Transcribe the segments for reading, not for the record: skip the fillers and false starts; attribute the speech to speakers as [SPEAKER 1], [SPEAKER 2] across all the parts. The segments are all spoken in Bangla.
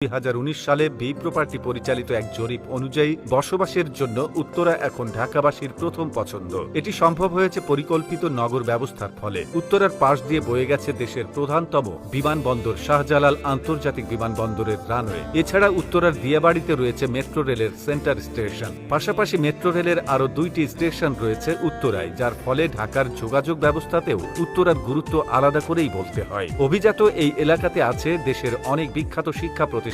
[SPEAKER 1] 2019 সালে বি প্রপার্টি পরিচালিত এক জরিপ অনুযায়ী বসবাসের জন্য উত্তরা এখন ঢাকাবাসীর প্রথম পছন্দ। এটি সম্ভব হয়েছে পরিকল্পিত নগর ব্যবস্থার ফলে। উত্তরার পাশ দিয়ে বয়ে গেছে দেশের প্রধানতম বিমানবন্দর শাহজালাল আন্তর্জাতিক বিমানবন্দরের রানওয়ে। এছাড়া উত্তরার দিয়াবাড়িতে রয়েছে মেট্রো রেলের সেন্টার স্টেশন। পাশাপাশি মেট্রো রেলের আরও 2টি স্টেশন রয়েছে উত্তরায়, যার ফলে ঢাকার যোগাযোগ ব্যবস্থাতেও উত্তরার গুরুত্ব আলাদা করেই বলতে হয়। অভিজাত এই এলাকাতে আছে দেশের অনেক বিখ্যাত শিক্ষা প্রতিষ্ঠান,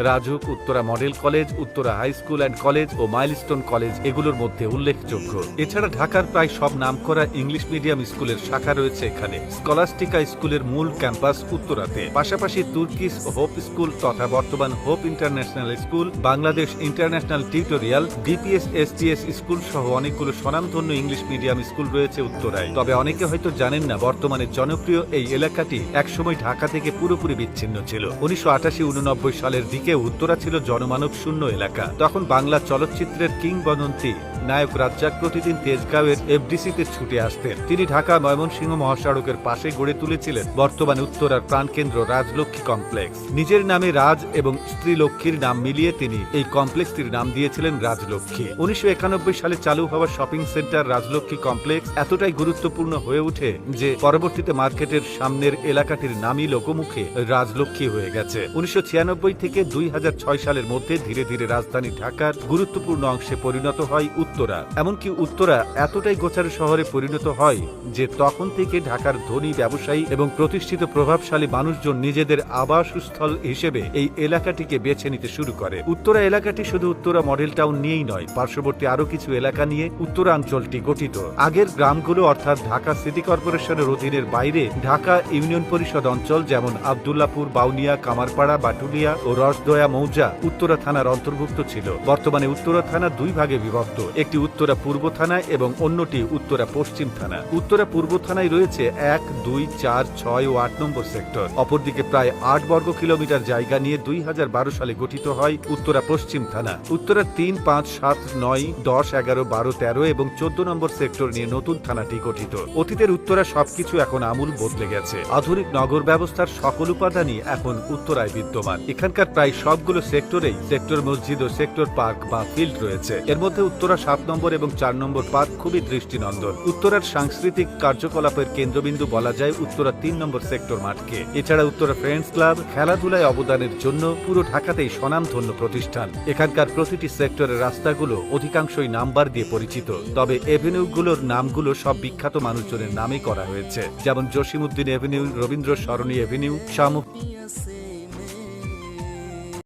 [SPEAKER 1] Rajuk, Uttara Model College, Uttara High School and College ও মাইলস্টোন কলেজ এগুলোর মধ্যে উল্লেখযোগ্য। এছাড়া ঢাকার প্রায় সব নামকরা ইংলিশ মিডিয়াম স্কুলের শাখা রয়েছে এখানে। স্কলাস্টিকা স্কুলের মূল ক্যাম্পাস উত্তরাতে। পাশাপাশি তুর্কিশ হোপ স্কুল তথা বর্তমান hope international school, Bangladesh international tutorial, BPS STS school সহ অনেকগুলো স্বনামধন্য ইংলিশ মিডিয়াম স্কুল রয়েছে উত্তরায়। তবে অনেকে হয়তো জানেন না, বর্তমানে জনপ্রিয় এই এলাকাটি একসময় ঢাকা থেকে পুরোপুরি বিচ্ছিন্ন ছিল। 1989-89 সালের দিকে উত্তরা ছিল জনমানব শূন্য এলাকা। তখন বাংলা চলচ্চিত্রের কিংবদন্তি নায়ক রাজ্জাক প্রতিদিন তেজগাঁওয়ের এফডিসিতে ছুটে আসতেন। তিনি ঢাকা ময়মনসিংহ মহাসড়কের পাশে গড়ে তুলেছিলেন বর্তমান উত্তরার প্রাণকেন্দ্র রাজলক্ষ্মী কমপ্লেক্স। নিজের নামে রাজ এবং স্ত্রী লক্ষ্মীর নাম মিলিয়ে তিনি এই কমপ্লেক্সটির নাম দিয়েছিলেন রাজলক্ষ্মী। 1991 সালে চালু হওয়া শপিং সেন্টার রাজলক্ষ্মী কমপ্লেক্স এতটাই গুরুত্বপূর্ণ হয়ে ওঠে যে পরবর্তীতে মার্কেটের সামনের এলাকাটির নামই লোকমুখে রাজলক্ষ্মী হয়ে গেছে। 1996 থেকে 2006 সালের মধ্যে ধীরে ধীরে রাজধানী ঢাকার গুরুত্বপূর্ণ অংশে পরিণত হয় উত্তরা। এমনকি উত্তরা এতটাই গোছানো শহরে পরিণত হয় যে তখন থেকে ঢাকার ধনী ব্যবসায়ী এবং প্রতিষ্ঠিত প্রভাবশালী মানুষজন নিজেদের আবাসস্থল হিসেবে এই এলাকাটিকে বেছে নিতে শুরু করে। উত্তরা এলাকাটি শুধু উত্তরা মডেল টাউন নিয়েই নয়, পার্শ্ববর্তী আরো কিছু এলাকা নিয়ে উত্তরাঞ্চলটি গঠিত। আগের গ্রামগুলো অর্থাৎ ঢাকা সিটি কর্পোরেশনের অধীনের বাইরে ঢাকা ইউনিয়ন পরিষদ অঞ্চল যেমন আব্দুল্লাপুর, বাউনিয়া, কামারপাড়া, বাটুলিয়া ও রসদয়া মৌজা উত্তরা থানার অন্তর্ভুক্ত ছিল। বর্তমানে উত্তরা থানা দুই ভাগে বিভক্ত, একটি উত্তরা পূর্ব থানা এবং অন্যটি উত্তরা পশ্চিম থানা। উত্তরা পূর্ব থানায় রয়েছে 1, 2, 4, 6 ও 8 নম্বর সেক্টর। অপরদিকে প্রায় 8 বর্গ কিলোমিটার জায়গা নিয়ে 2012 সালে গঠিত হয় উত্তরা পশ্চিম থানা। উত্তরা 3, 5, 7, 9, 10, 11, 12, 13 এবং 14 নম্বর সেক্টর নিয়ে নতুন থানাটি গঠিত। অতীতের উত্তরা সবকিছু এখন আমূল বদলে গেছে। আধুনিক নগর ব্যবস্থার সকল উপাদানই এখন উত্তরায় বিদ্যমান। এখানকার প্রায় সবগুলো সেক্টরেই সেক্টর মসজিদ ও সেক্টর পার্ক বা ফিল্ড রয়েছে। এর মধ্যে উত্তরা 7 নম্বর এবং 4 নম্বর পার্ক খুবই দৃষ্টিনন্দন। উত্তরার সাংস্কৃতিক কার্যকলাপের কেন্দ্রবিন্দু বলা যায় উত্তরা 3 নম্বর সেক্টর মাঠকে। এছাড়া উত্তরা ফ্রেন্ডস ক্লাব খেলাধুলায় অবদানের জন্য পুরো ঢাকাতেই স্বনামধন্য প্রতিষ্ঠান। এখানকার প্রতিটি সেক্টরের রাস্তাগুলো অধিকাংশই নাম্বার দিয়ে পরিচিত। তবে এভিনিউগুলোর নামগুলো সব বিখ্যাত মানুষজনের নামে করা হয়েছে, যেমন জসিমউদ্দিন এভিনিউ, রবীন্দ্র সরণি এভিনিউ, শামু